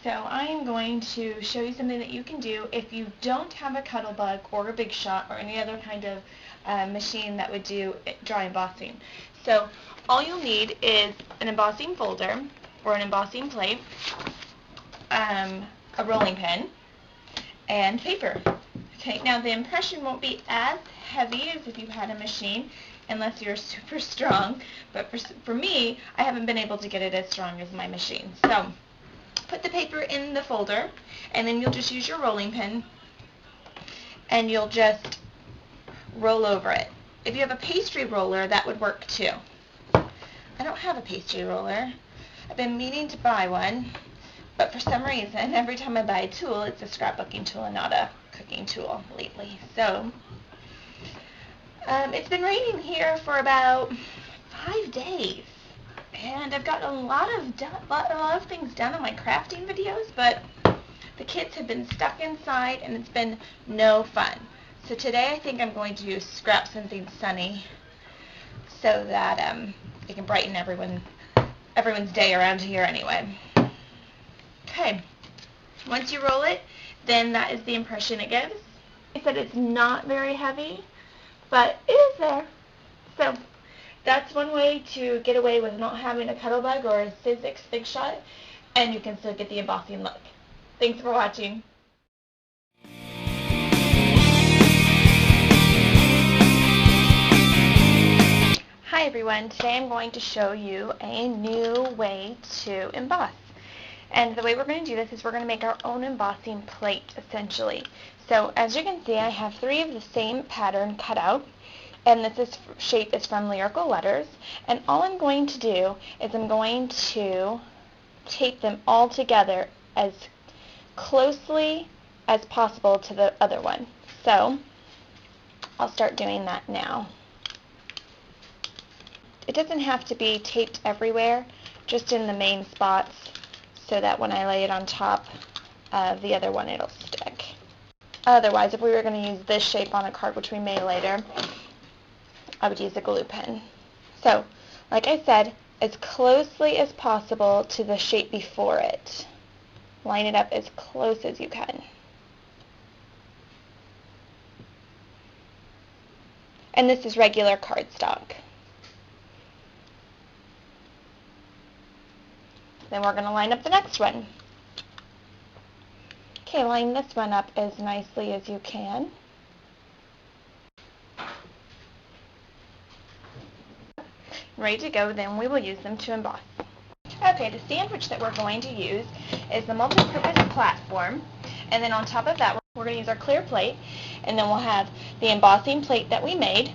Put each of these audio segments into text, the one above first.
So I am going to show you something that you can do if you don't have a Cuttlebug or a Big Shot or any other kind of machine that would do dry embossing. So all you'll need is an embossing folder or an embossing plate, a rolling pin, and paper. Okay, now the impression won't be as heavy as if you had a machine unless you're super strong, but for me, I haven't been able to get it as strong as my machine. So put the paper in the folder, and then you'll just use your rolling pin, and you'll just roll over it. If you have a pastry roller, that would work too. I don't have a pastry roller. I've been meaning to buy one, but for some reason, every time I buy a tool, it's a scrapbooking tool and not a cooking tool lately. So, it's been raining here for about 5 days. And I've gotten a lot of things done on my crafting videos, but the kids have been stuck inside and it's been no fun. So today I think I'm going to scrap something sunny so that it can brighten everyone's day around here anyway. Okay, once you roll it, then that is the impression it gives. I said it's not very heavy, but it is there. So that's one way to get away with not having a Cuttlebug or a Sizzix Big Shot, and you can still get the embossing look. Thanks for watching. Hi everyone, today I'm going to show you a new way to emboss. And the way we're going to do this is we're going to make our own embossing plate, essentially. So as you can see, I have 3 of the same pattern cut out. And this shape is from Lyrical Letters. And all I'm going to do is I'm going to tape them all together as closely as possible to the other one. So I'll start doing that now. It doesn't have to be taped everywhere, just in the main spots, so that when I lay it on top of the other one, it'll stick. Otherwise, if we were going to use this shape on a card, which we may later, I would use a glue pen. So, like I said, as closely as possible to the shape before it. Line it up as close as you can. And this is regular cardstock. Then we're going to line up the next one. Okay, line this one up as nicely as you can. Ready to go, then we will use them to emboss. Okay, the sandwich that we're going to use is the multi-purpose platform, and then on top of that we're going to use our clear plate, and then we'll have the embossing plate that we made.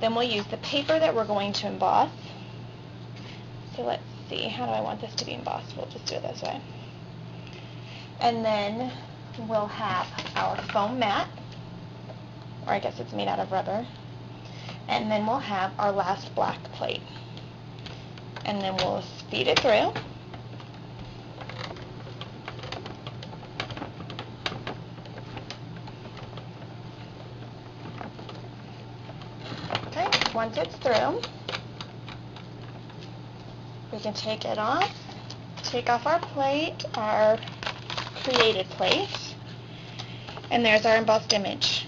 Then we'll use the paper that we're going to emboss. So let's see, how do I want this to be embossed? We'll just do it this way. And then we'll have our foam mat, or I guess it's made out of rubber. And then we'll have our last black plate. And then we'll speed it through. Okay, once it's through, we can take it off. Take off our plate, our created plate. And there's our embossed image.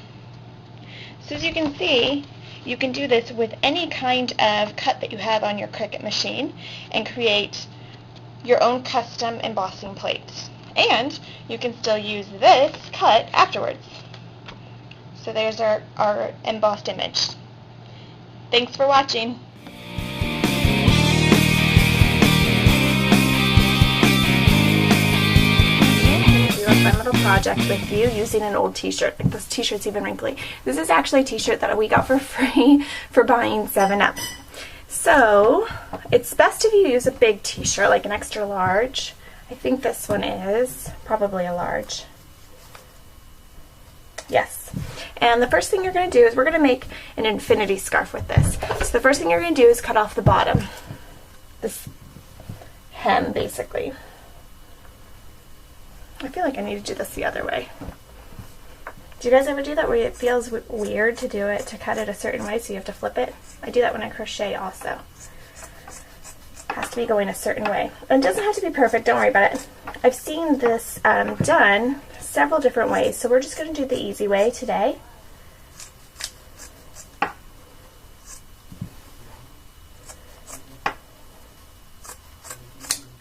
So as you can see, you can do this with any kind of cut that you have on your Cricut machine and create your own custom embossing plates. And you can still use this cut afterwards. So there's our embossed image. Thanks for watching. Fun little project with you using an old t-shirt. Like, this t-shirt's even wrinkly. This is actually a t-shirt that we got for free for buying 7-Up. So it's best if you use a big t-shirt, like an extra large. I think this one is probably a large. Yes. And the first thing you're going to do is we're going to make an infinity scarf with this. So the first thing you're going to do is cut off the bottom. This hem, basically. I feel like I need to do this the other way. Do you guys ever do that where it feels weird to do it, to cut it a certain way so you have to flip it? I do that when I crochet also. Has to be going a certain way. And it doesn't have to be perfect, don't worry about it. I've seen this done several different ways, so we're just going to do the easy way today.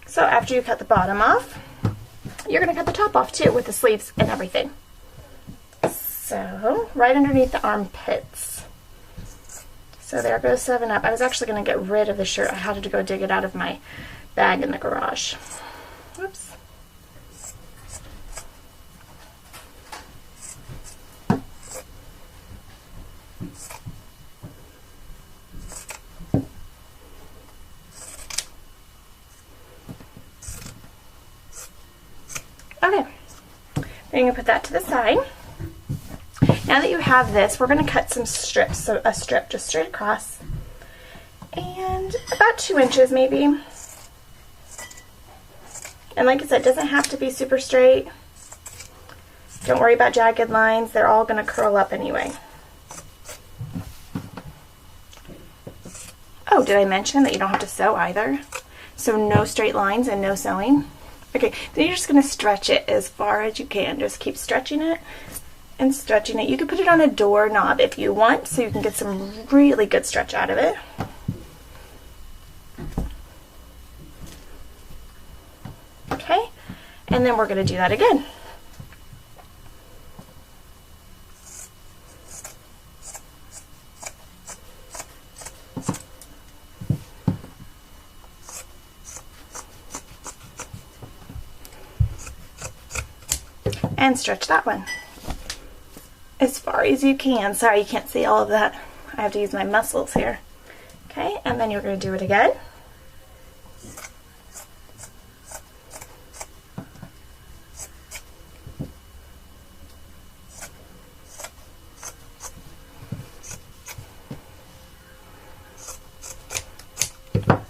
So after you cut the bottom off, you're going to cut the top off too with the sleeves and everything. So right underneath the armpits. So there goes 7 Up. I was actually going to get rid of the shirt. I had to go dig it out of my bag in the garage. Whoops. Okay, then you're going to put that to the side. Now that you have this, we're going to cut some strips. So a strip just straight across and about 2 inches maybe. And like I said, it doesn't have to be super straight. Don't worry about jagged lines. They're all going to curl up anyway. Oh, did I mention that you don't have to sew either? So no straight lines and no sewing. Okay, then you're just going to stretch it as far as you can. Just keep stretching it and stretching it. You can put it on a doorknob if you want, so you can get some really good stretch out of it. Okay, and then we're going to do that again. And stretch that one as far as you can. Sorry, you can't see all of that. I have to use my muscles here. Okay, and then you're going to do it again.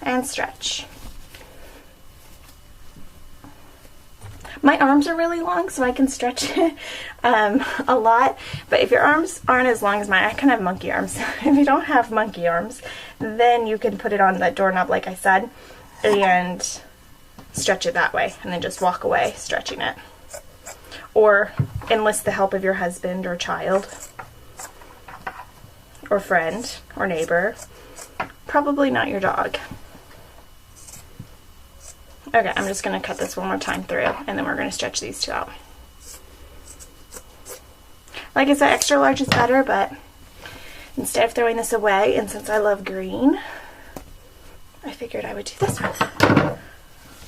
And stretch. My arms are really long, so I can stretch it a lot, but if your arms aren't as long as mine, I kind of have monkey arms. If you don't have monkey arms, then you can put it on the doorknob like I said and stretch it that way, and then just walk away stretching it. Or enlist the help of your husband or child or friend or neighbor. Probably not your dog. Okay, I'm just going to cut this one more time through, and then we're going to stretch these two out. Like I said, extra large is better, but instead of throwing this away, and since I love green, I figured I would do this one.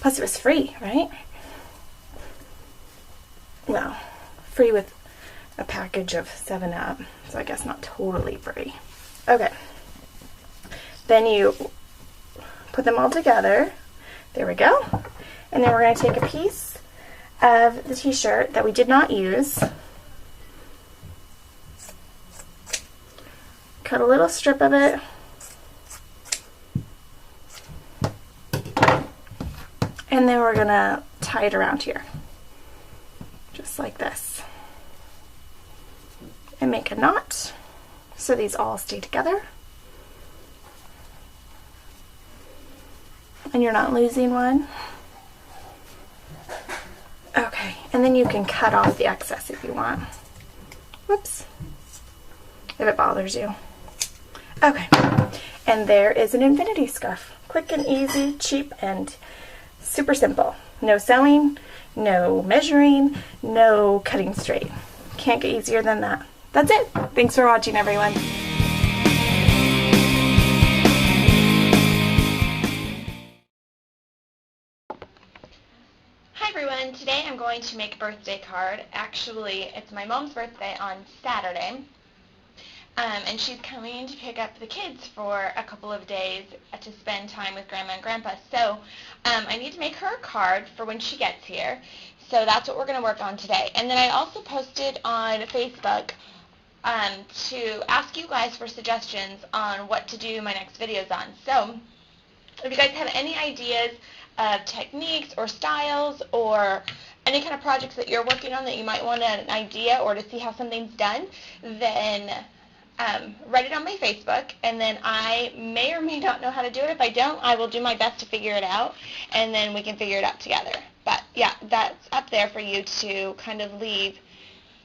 Plus it was free, right? Well, free with a package of 7 Up, so I guess not totally free. Okay, then you put them all together. There we go. And then we're going to take a piece of the t-shirt that we did not use, cut a little strip of it, and then we're going to tie it around here, just like this, and make a knot so these all stay together. And you're not losing one. Okay, and then you can cut off the excess if you want. Whoops. If it bothers you. Okay, and there is an infinity scarf. Quick and easy, cheap, and super simple. No sewing, no measuring, no cutting straight. Can't get easier than that. That's it. Thanks for watching, everyone. Today I'm going to make a birthday card. Actually, it's my mom's birthday on Saturday, and she's coming to pick up the kids for a couple of days to spend time with Grandma and Grandpa. So I need to make her a card for when she gets here. So that's what we're going to work on today. And then I also posted on Facebook to ask you guys for suggestions on what to do my next videos on. So if you guys have any ideas of techniques or styles or any kind of projects that you're working on that you might want an idea or to see how something's done, then write it on my Facebook, and then I may or may not know how to do it. If I don't, I will do my best to figure it out, and then we can figure it out together. But yeah, that's up there for you to kind of leave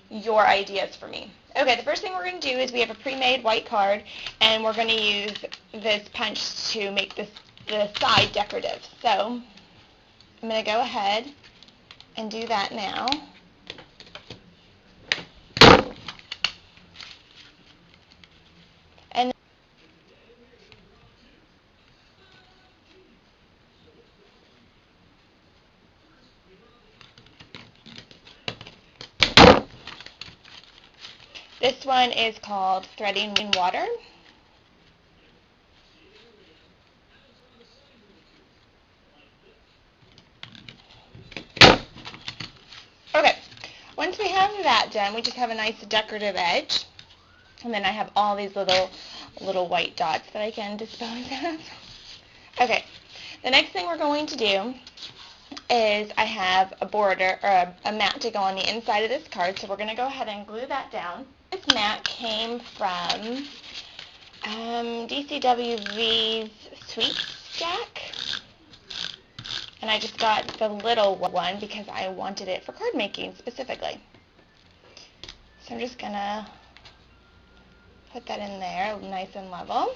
your ideas for me. Okay, the first thing we're going to do is we have a pre-made white card, and we're going to use this punch to make the side decorative. So I'm going to go ahead and do that now. And this one is called Threading Water. Okay, once we have that done, we just have a nice decorative edge. And then I have all these little white dots that I can dispose of. Okay, the next thing we're going to do is I have a border, or a mat to go on the inside of this card, so we're going to go ahead and glue that down. This mat came from DCWV's Sweet Stack, and I just got the little one because I wanted it for card making specifically. So I'm just going to put that in there nice and level.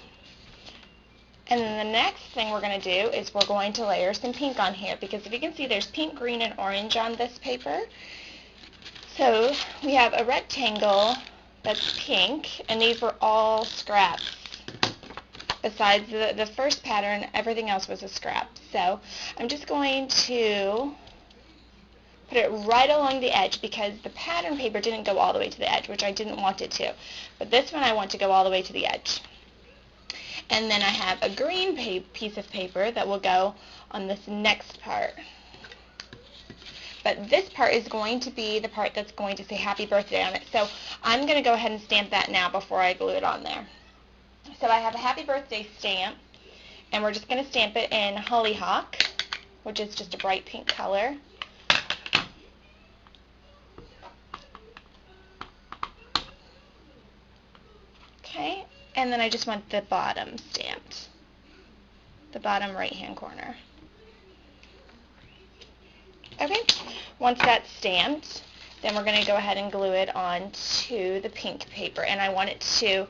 And then the next thing we're going to do is we're going to layer some pink on here, because if you can see, there's pink, green, and orange on this paper. So we have a rectangle that's pink, and these were all scraps. Besides the first pattern, everything else was a scrap. So I'm just going to put it right along the edge, because the pattern paper didn't go all the way to the edge, which I didn't want it to. But this one I want to go all the way to the edge. And then I have a green piece of paper that will go on this next part. But this part is going to be the part that's going to say happy birthday on it. So I'm going to go ahead and stamp that now before I glue it on there. So I have a happy birthday stamp, and we're just going to stamp it in Hollyhock, which is just a bright pink color. Okay, and then I just want the bottom stamped, the bottom right-hand corner. Okay, once that's stamped, then we're going to go ahead and glue it onto the pink paper, and I want it to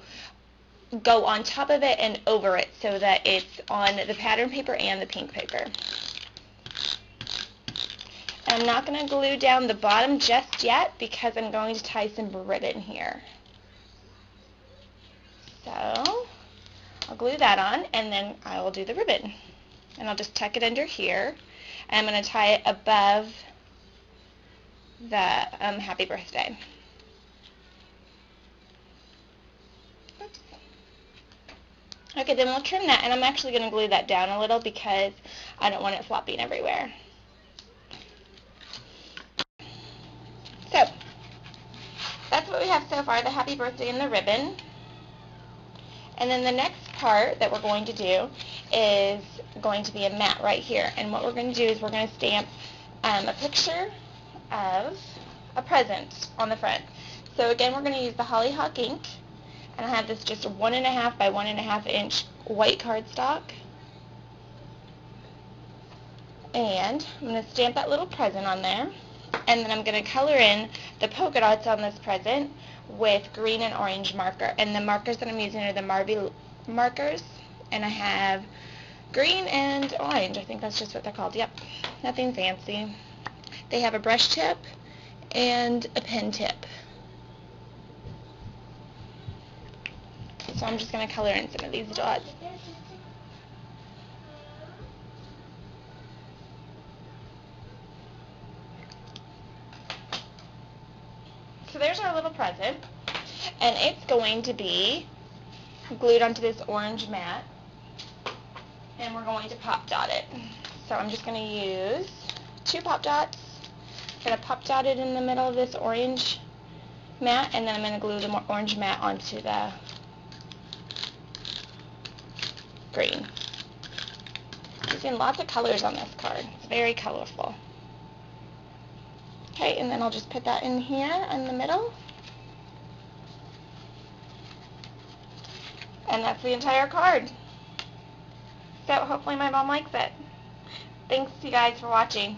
go on top of it and over it so that it's on the pattern paper and the pink paper. And I'm not going to glue down the bottom just yet, because I'm going to tie some ribbon here. So I'll glue that on, and then I will do the ribbon. And I'll just tuck it under here, and I'm going to tie it above the happy birthday. Oops. Okay, then we'll trim that, and I'm actually going to glue that down a little because I don't want it flopping everywhere. So that's what we have so far, the happy birthday and the ribbon. And then the next part that we're going to do is going to be a mat right here. And what we're going to do is we're going to stamp a picture of a present on the front. So again, we're going to use the Hollyhock ink. And I have this just 1.5 by 1.5 inch white cardstock. And I'm going to stamp that little present on there. And then I'm going to color in the polka dots on this present with green and orange marker. And the markers that I'm using are the Marvy markers. And I have green and orange. I think that's just what they're called. Yep, nothing fancy. They have a brush tip and a pen tip. So I'm just going to color in some of these dots. So there's our little present, and it's going to be glued onto this orange mat, and we're going to pop dot it. So I'm just going to use 2 pop dots. I'm going to pop dot it in the middle of this orange mat, and then I'm going to glue the orange mat onto the green. Using lots of colors on this card. It's very colorful. Okay, and then I'll just put that in here in the middle. And that's the entire card. So hopefully my mom likes it. Thanks you guys for watching.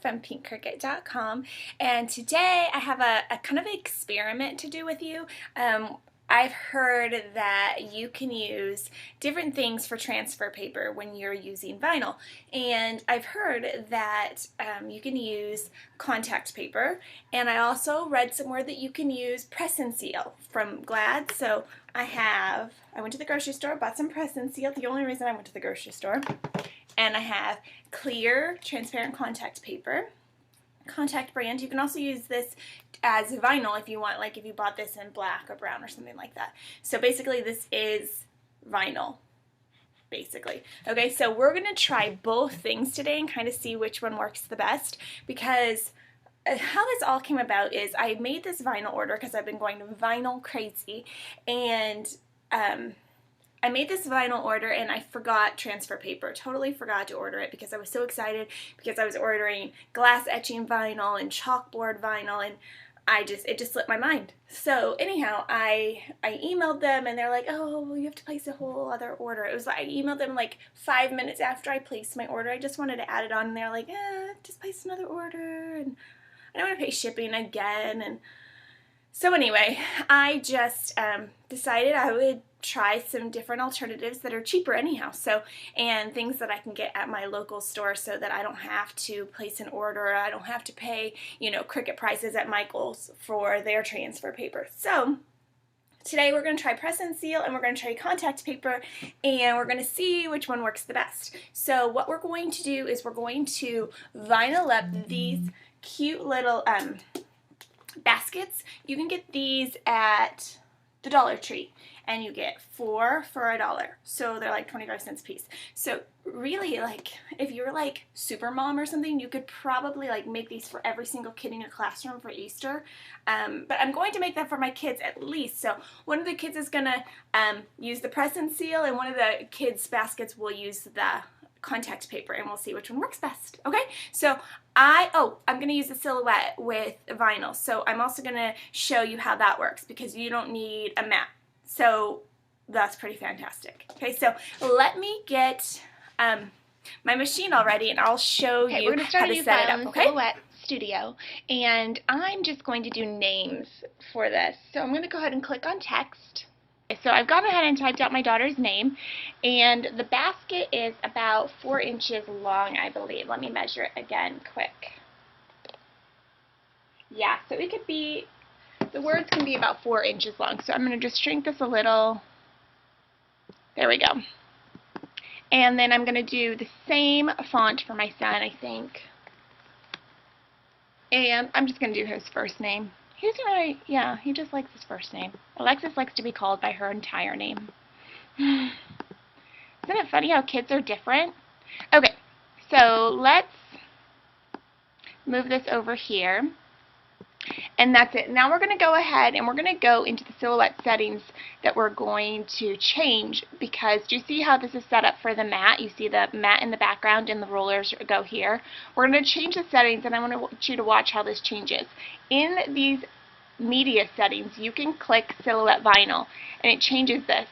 From pinkcricut.com, and today I have a kind of experiment to do with you. I've heard that you can use different things for transfer paper when you're using vinyl, and I've heard that you can use contact paper, and I also read somewhere that you can use press and seal from Glad. So I went to the grocery store, bought some press and seal, the only reason I went to the grocery store. And I have clear, transparent contact paper, contact brand. You can also use this as vinyl if you want, like if you bought this in black or brown or something like that. So basically this is vinyl, basically. Okay, so we're going to try both things today and kind of see which one works the best, because how this all came about is I made this vinyl order because I've been going vinyl crazy, and I made this vinyl order and I forgot transfer paper. Totally forgot to order it because I was so excited, because I was ordering glass etching vinyl and chalkboard vinyl, and it just slipped my mind. So anyhow, I emailed them and they're like, oh, well, you have to place a whole other order. It was like I emailed them like 5 minutes after I placed my order. I just wanted to add it on, and they're like, just place another order, and I don't want to pay shipping again. And so anyway, I just decided I would try some different alternatives that are cheaper anyhow, and things that I can get at my local store, so that I don't have to place an order, I don't have to pay, Cricut prices at Michael's for their transfer paper. So today we're going to try press and seal, and we're going to try contact paper, and we're going to see which one works the best. So what we're going to do is we're going to vinyl up these cute little baskets. You can get these at the Dollar Tree, and you get 4 for $1, so they're like 25 cents a piece. So really, like, if you were like super mom or something, you could probably like make these for every single kid in your classroom for Easter. But I'm going to make them for my kids at least. So one of the kids is gonna use the press and seal, and one of the kids' baskets will use the contact paper, and we'll see which one works best. Okay, so I'm going to use the silhouette with vinyl, so I'm also going to show you how that works, because you don't need a mat. So that's pretty fantastic. Okay, so let me get my machine all ready, and I'll show you we're going to start how to set it up. Okay, Silhouette Studio, and I'm just going to do names for this. So I'm going to go ahead and click on text. So I've gone ahead and typed out my daughter's name, and the basket is about 4 inches long, I believe. Let me measure it again quick. Yeah, so it could be, the words can be about 4 inches long. So I'm going to just shrink this a little. There we go. And then I'm going to do the same font for my son, I think. And I'm just going to do his first name. He's right. Yeah, he just likes his first name. Alexis likes to be called by her entire name. Isn't it funny how kids are different? Okay, so let's move this over here. And that's it. Now we're going to go ahead and we're going to go into the silhouette settings that we're going to change, because do you see how this is set up for the mat? You see the mat in the background and the rollers go here. We're going to change the settings, and I want you to watch how this changes. In these media settings, you can click silhouette vinyl, and it changes this.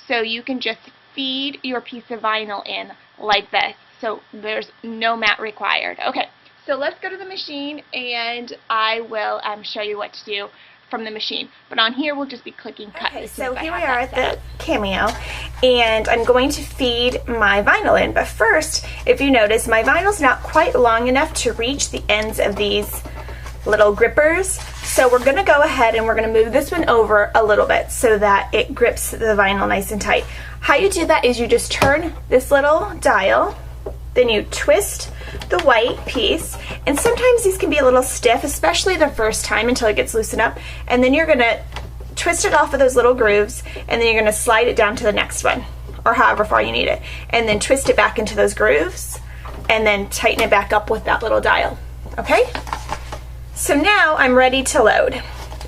So you can just feed your piece of vinyl in like this. So there's no mat required. Okay. So let's go to the machine, and I will show you what to do from the machine. But on here, we'll just be clicking cut. Okay, so here we are at the Cameo, and I'm going to feed my vinyl in. But first, if you notice, my vinyl's not quite long enough to reach the ends of these little grippers. So we're going to go ahead and we're going to move this one over a little bit so that it grips the vinyl nice and tight. How you do that is you just turn this little dial, then you twist the white piece, and sometimes these can be a little stiff, especially the first time until it gets loosened up, and then you're going to twist it off of those little grooves, and then you're going to slide it down to the next one, or however far you need it, and then twist it back into those grooves, and then tighten it back up with that little dial. Okay? So now I'm ready to load.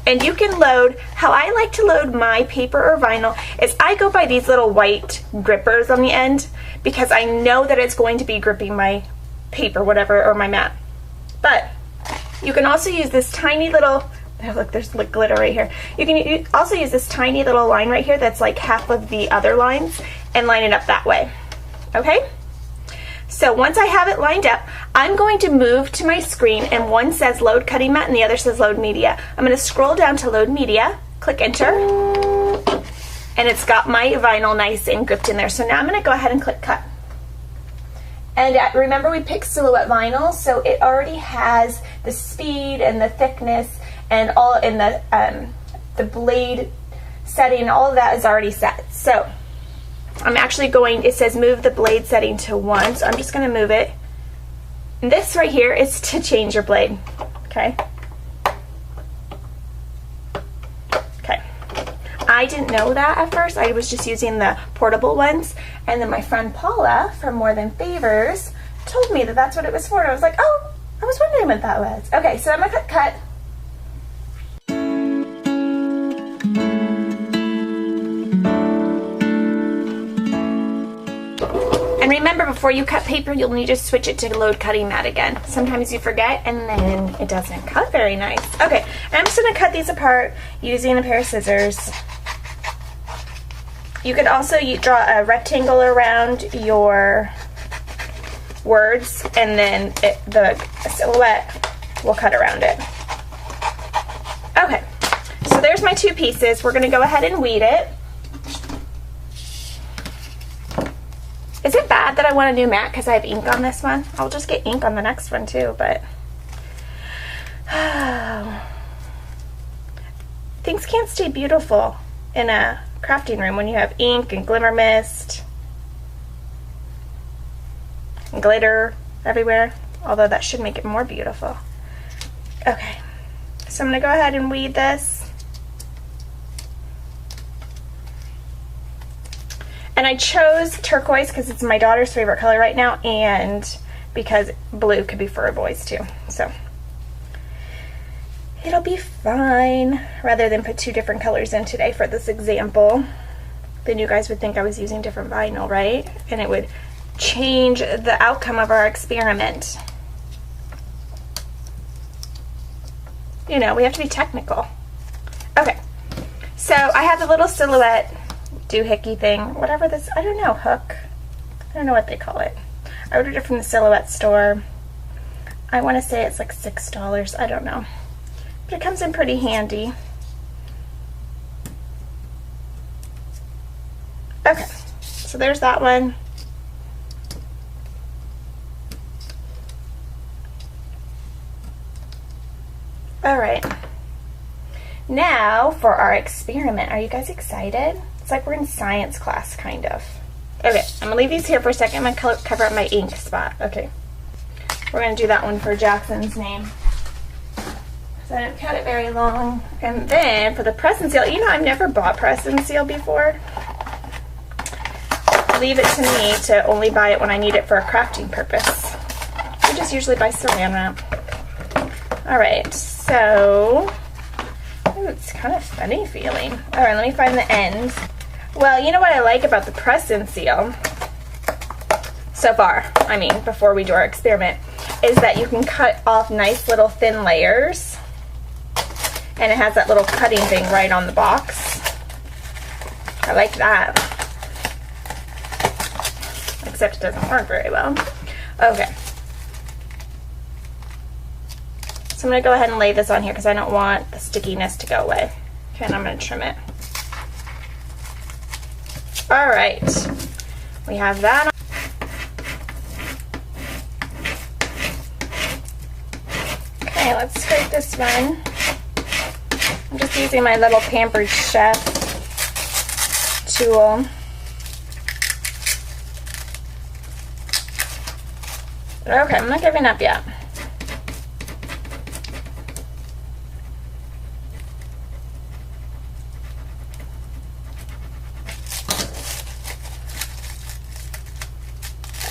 And you can load, how I like to load my paper or vinyl is I go by these little white grippers on the end because I know that it's going to be gripping my paper, whatever, or my mat. But you can also use this tiny little, oh look, there's like glitter right here. You can also use this tiny little line right here that's like half of the other lines and line it up that way, okay? So once I have it lined up, I'm going to move to my screen, and one says load cutting mat and the other says load media. I'm going to scroll down to load media, click enter, and it's got my vinyl nice and gripped in there. So now I'm going to go ahead and click cut. And remember we picked silhouette vinyl, so it already has the speed and the thickness and all in the blade setting, all of that is already set. So I'm actually going, it says move the blade setting to 1, so I'm just going to move it. And this right here is to change your blade, okay? Okay. I didn't know that at first. I was just using the portable ones, and then my friend Paula from More Than Favors told me that that's what it was for, and I was like, oh, I was wondering what that was. Okay, so I'm going to click cut. And remember, before you cut paper, you'll need to switch it to load cutting mat again. Sometimes you forget and then it doesn't cut very nice. Okay, and I'm just going to cut these apart using a pair of scissors. You could also draw a rectangle around your words, and then the silhouette will cut around it. Okay, so there's my two pieces. We're going to go ahead and weed it. Is it bad that I want a new mat because I have ink on this one? I'll just get ink on the next one too, but things can't stay beautiful in a crafting room when you have ink and glimmer mist and glitter everywhere, although that should make it more beautiful. Okay, so I'm going to go ahead and weed this. And I chose turquoise because it's my daughter's favorite color right now, and because blue could be for boys too. So it'll be fine, rather than put two different colors in today for this example. Then you guys would think I was using different vinyl, right? And it would change the outcome of our experiment. You know, we have to be technical. Okay, so I have the little silhouette doohickey thing, whatever this, I don't know, hook. I don't know what they call it. I ordered it from the Silhouette store. I want to say it's like $6, I don't know. But it comes in pretty handy. Okay, so there's that one. Alright, now for our experiment. Are you guys excited? It's like we're in science class, kind of. Okay, I'm gonna leave these here for a second. I'm gonna cover up my ink spot. Okay, we're gonna do that one for Jackson's name. So I didn't cut it very long. And then for the press and seal, you know, I've never bought press and seal before. Leave it to me to only buy it when I need it for a crafting purpose. I just usually buy saran wrap. All right, so ooh, it's kind of funny feeling. All right, let me find the end. Well, you know what I like about the press and seal so far, I mean, before we do our experiment, is that you can cut off nice little thin layers, and it has that little cutting thing right on the box. I like that. Except it doesn't work very well. Okay. So I'm going to go ahead and lay this on here because I don't want the stickiness to go away. Okay, and I'm going to trim it. Alright, we have that on. Okay, let's scrape this one. I'm just using my little Pampered Chef tool. Okay, I'm not giving up yet.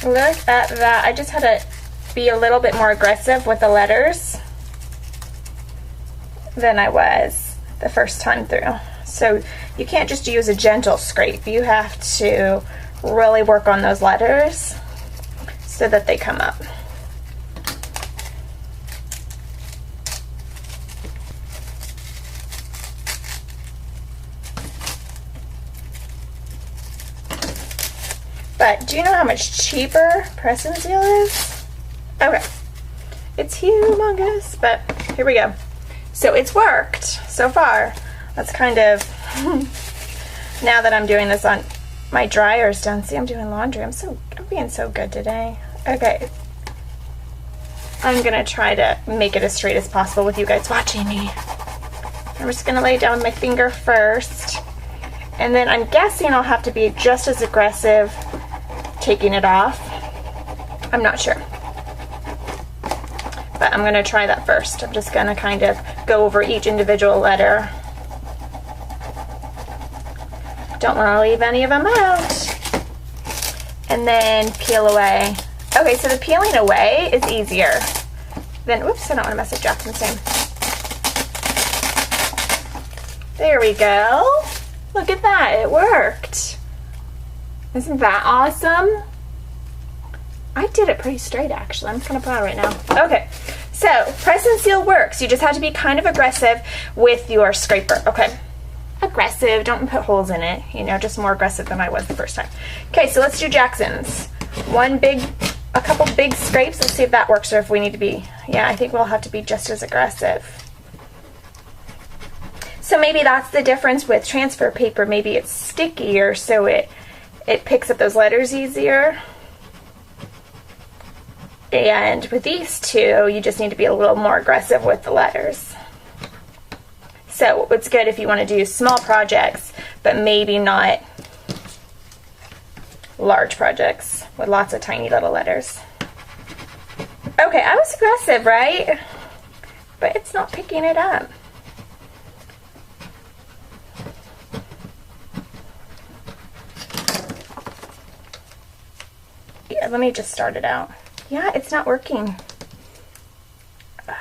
Look at that. I just had to be a little bit more aggressive with the letters than I was the first time through. So you can't just use a gentle scrape. You have to really work on those letters so that they come up. But do you know how much cheaper press and seal is? Okay. It's humongous, but here we go. So it's worked so far. That's kind of, now that I'm doing this on my dryer's done. See, I'm doing laundry. I'm being so good today. Okay. I'm gonna try to make it as straight as possible with you guys watching me. I'm just gonna lay down my finger first. And then I'm guessing I'll have to be just as aggressive taking it off. I'm not sure. But I'm gonna try that first. I'm just gonna kind of go over each individual letter. Don't want to leave any of them out. And then peel away. Okay, so the peeling away is easier than, whoops, I don't want to mess up Jackson's name. There we go. Look at that, it worked. Isn't that awesome? I did it pretty straight, actually. I'm kind of proud right now. Okay, so press and seal works. You just have to be kind of aggressive with your scraper. Okay. Aggressive, don't put holes in it, you know, just more aggressive than I was the first time. Okay, so let's do Jackson's. A couple big scrapes. Let's see if that works or if we need to be, yeah, I think we'll have to be just as aggressive. So maybe that's the difference with transfer paper. Maybe it's stickier, so it picks up those letters easier. And with these two, you just need to be a little more aggressive with the letters. So it's good if you want to do small projects, but maybe not large projects with lots of tiny little letters. Okay, I was aggressive, right? But it's not picking it up. Yeah, let me just start it out. Yeah, it's not working.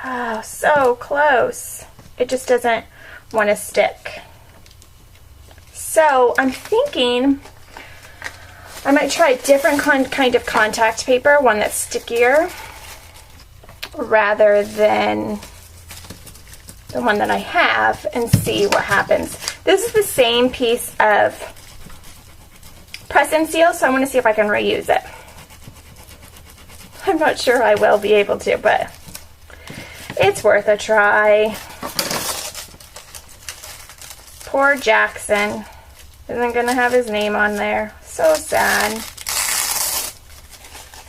Oh, so close. It just doesn't want to stick. So I'm thinking I might try a different kind of contact paper, one that's stickier, rather than the one that I have, and see what happens. This is the same piece of press and seal, so I want to see if I can reuse it. I'm not sure I will be able to, but it's worth a try. Poor Jackson isn't going to have his name on there. So sad.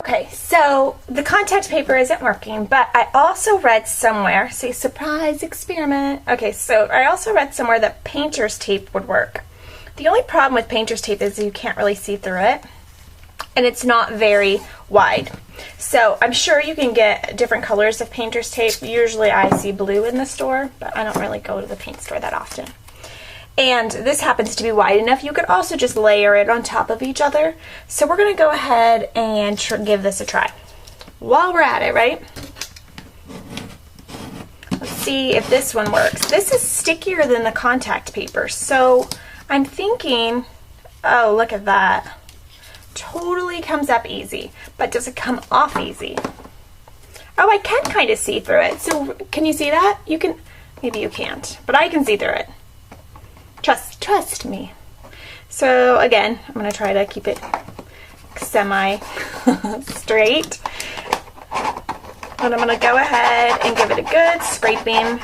Okay, so the contact paper isn't working, but I also read somewhere, see, surprise experiment. Okay, so I also read somewhere that painter's tape would work. The only problem with painter's tape is you can't really see through it, and it's not very wide. So I'm sure you can get different colors of painter's tape. Usually I see blue in the store, but I don't really go to the paint store that often. And this happens to be wide enough. You could also just layer it on top of each other. So we're going to go ahead and give this a try. While we're at it, right? Let's see if this one works. This is stickier than the contact paper. So I'm thinking, oh, look at that. Totally comes up easy. But does it come off easy? Oh, I can kind of see through it. So can you see that? You can, maybe you can't, but I can see through it. Trust me. So again, I'm going to try to keep it semi straight. And I'm going to go ahead and give it a good scraping.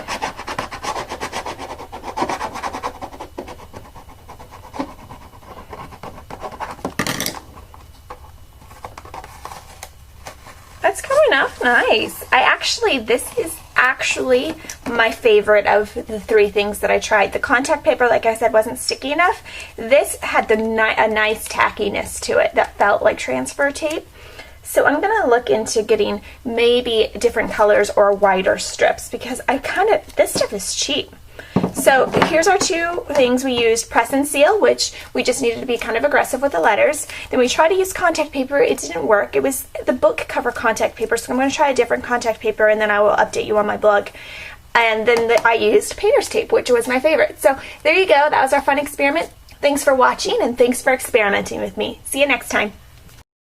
That's coming off nice. This is actually my favorite of the three things that I tried. The contact paper, like I said, wasn't sticky enough. This had a nice tackiness to it that felt like transfer tape. So I'm going to look into getting maybe different colors or wider strips, because this stuff is cheap. So here's our two things. We used press and seal, which we just needed to be kind of aggressive with the letters. Then we tried to use contact paper. It didn't work. It was the book cover contact paper, so I'm going to try a different contact paper, and then I will update you on my blog. And then I used painter's tape, which was my favorite. So there you go. That was our fun experiment. Thanks for watching, and thanks for experimenting with me. See you next time.